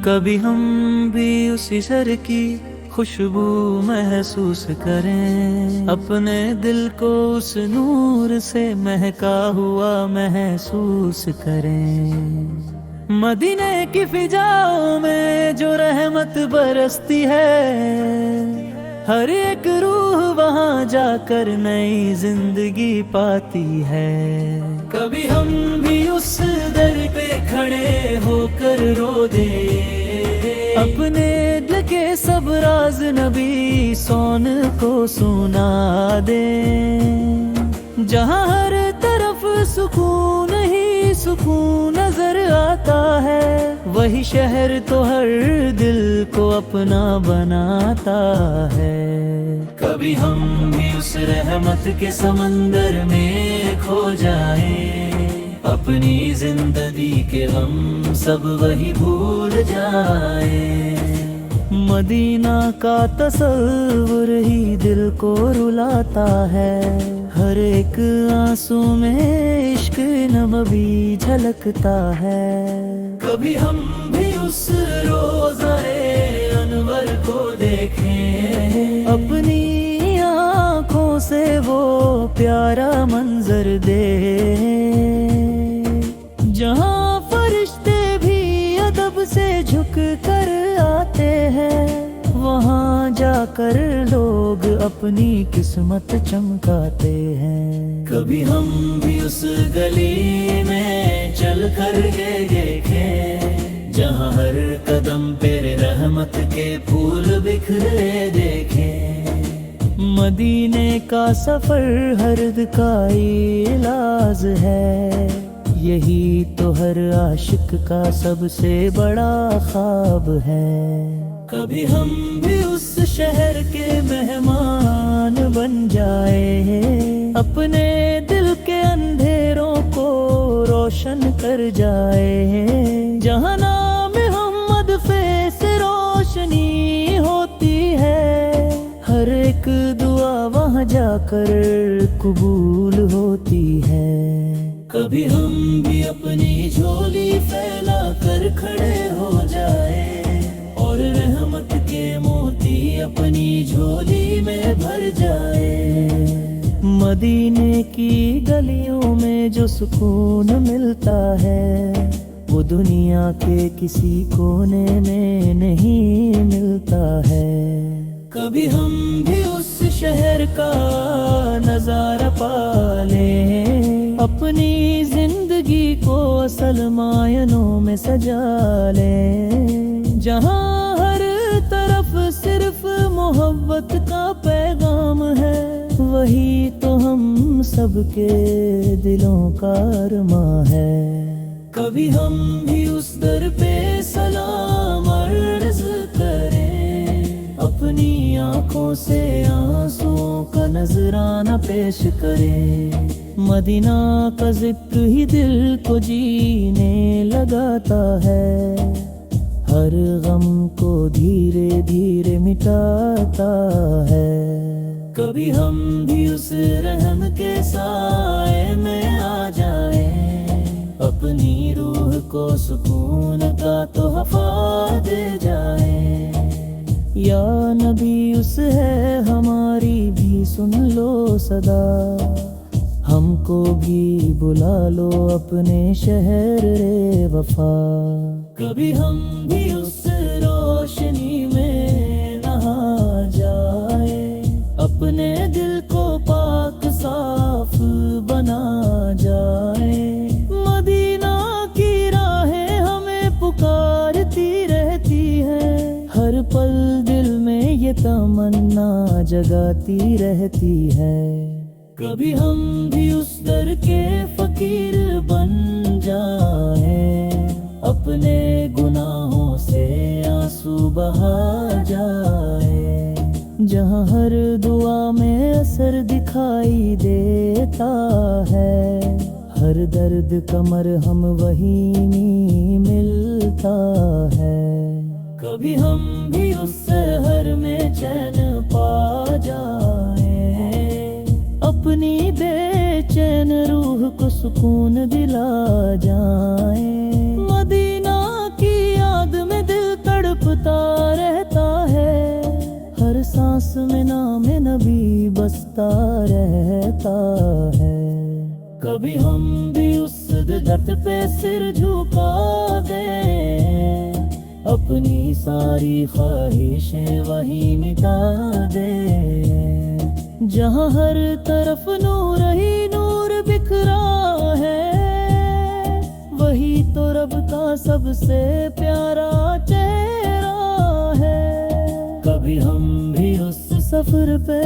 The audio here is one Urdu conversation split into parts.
کبھی ہم بھی اسی شہر کی خوشبو محسوس کریں، اپنے دل کو اس نور سے مہکا ہوا محسوس کریں۔ مدینے کی فضاؤں میں جو رحمت برستی ہے، ہر ایک روح وہاں جا کر نئی زندگی پاتی ہے۔ کبھی ہم بھی اس در پہ کھڑے ہو کر رو دیں، اپنے دل کے سب راز نبی سون کو سنا دیں۔ جہاں ہر طرف سکون ہی سکون نظر آتا ہے، وہی شہر تو ہر دل کو اپنا بناتا ہے۔ کبھی ہم بھی اس رحمت کے سمندر میں کھو جائیں، اپنی زندگی کے غم سب وہی بھول جائیں۔ مدینہ کا تصور ہی دل کو رلاتا ہے، ہر ایک آنسو میں عشق نبوی جھلکتا ہے۔ کبھی ہم بھی اس روضۂ انور کو دیکھیں، اپنی آنکھوں سے وہ پیارا منظر دیکھیں، جہاں فرشتے بھی ادب سے جھک کر آتے ہیں، وہاں جا کر لوگ اپنی قسمت چمکاتے ہیں۔ کبھی ہم بھی اس گلی میں چل کر یہ دیکھیں، جہاں ہر قدم پہ رحمت کے پھول بکھرے دیکھیں۔ مدینے کا سفر ہرد کا علاج ہے، یہی تو ہر عاشق کا سب سے بڑا خواب ہے۔ کبھی ہم بھی اس شہر کے مہمان بن جائے، اپنے دل کے اندھیروں کو روشن کر جائے، جہاں نام محمد سے روشنی ہوتی ہے، ہر ایک دعا وہاں جا کر قبول ہوتی ہے۔ کبھی ہم بھی اپنی جھولی پھیلا کر کھڑے ہو جائے، اور رحمت کے موتی اپنی جھولی میں بھر جائے۔ مدینے کی گلیوں میں جو سکون ملتا ہے، وہ دنیا کے کسی کونے میں نہیں ملتا ہے۔ کبھی ہم بھی اس شہر کا نظارہ پا لیں، اپنی زندگی کو اصل معنوں میں سجا لیں، جہاں ہر طرف صرف محبت کا پیغام ہے، وہی تو ہم سب کے دلوں کا ارماں ہے۔ کبھی ہم بھی اس در پہ سلام عرض کریں، اپنی آنکھوں سے آنسوں کا نذرانہ پیش کریں۔ مدینہ کا ذکر ہی دل کو جینے لگاتا ہے، ہر غم کو دھیرے دھیرے مٹاتا ہے۔ کبھی ہم بھی اس رحم کے سائے میں آ جائیں، اپنی روح کو سکون کا تحفہ دے جائیں۔ یا نبی اس ہے ہماری بھی سن لو صدا، ہم کو بھی بلا لو اپنے شہر رے وفا۔ کبھی ہم بھی اس روشنی میں نہا جائے، اپنے دل کو پاک صاف بنا جائے۔ مدینہ کی راہیں ہمیں پکارتی رہتی ہیں، ہر پل دل میں یہ تمنا جگاتی رہتی ہے۔ کبھی ہم بھی اس در کے فقیر بن جائیں، اپنے گناہوں سے آنسو بہا جائیں، جہاں ہر دعا میں اثر دکھائی دیتا ہے، ہر درد کا مرہم وہیں ملتا ہے۔ کبھی ہم بھی اس شہر میں چین پا جائیں، اپنی بے چین روح کو سکون دلا جائیں۔ چمکتا رہتا ہے۔ کبھی ہم بھی اس درد پہ سر جھکا دیں، اپنی ساری خواہشیں وہی مٹا دیں۔ جہاں ہر طرف نور ہی نور بکھرا ہے، وہی تو رب کا سب سے پیارا چہرہ ہے۔ کبھی ہم بھی اس سفر پہ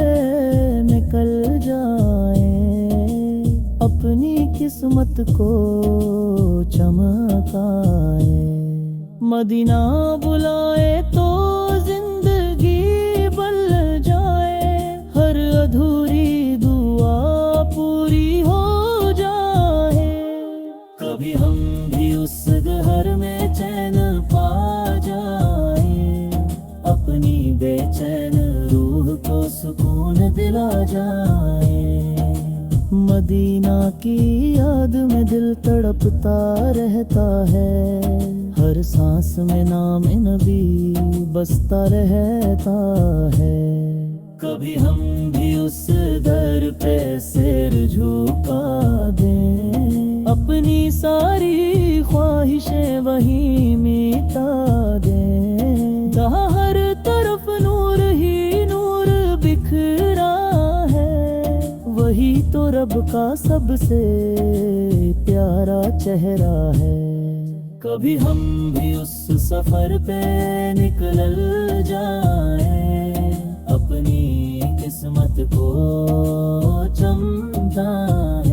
نکل جائیں، اپنی قسمت کو چمکائیں۔ مدینہ بلائے تو زندگی بدل جائے، ہر ادھوری دعا پوری ہو جائے۔ کبھی ہم بھی اس گھر میں چین پا جائیں، اپنی بے چین روح کو سکون دلا جائیں۔ مدینہ کی یاد میں دل تڑپتا رہتا ہے، ہر سانس میں نام نبی بستا رہتا ہے۔ کبھی ہم بھی اس در پہ سر جھکا دیں، اپنی ساری خواہشیں وہی مٹا دیں۔ جہاں ہر طرف نور ہی نور بکھرا ہے، وہی تو رب کا سب سے پیارا چہرہ ہے۔ کبھی ہم بھی اس سفر پہ نکل جائیں، اپنی قسمت کو چمکائیں۔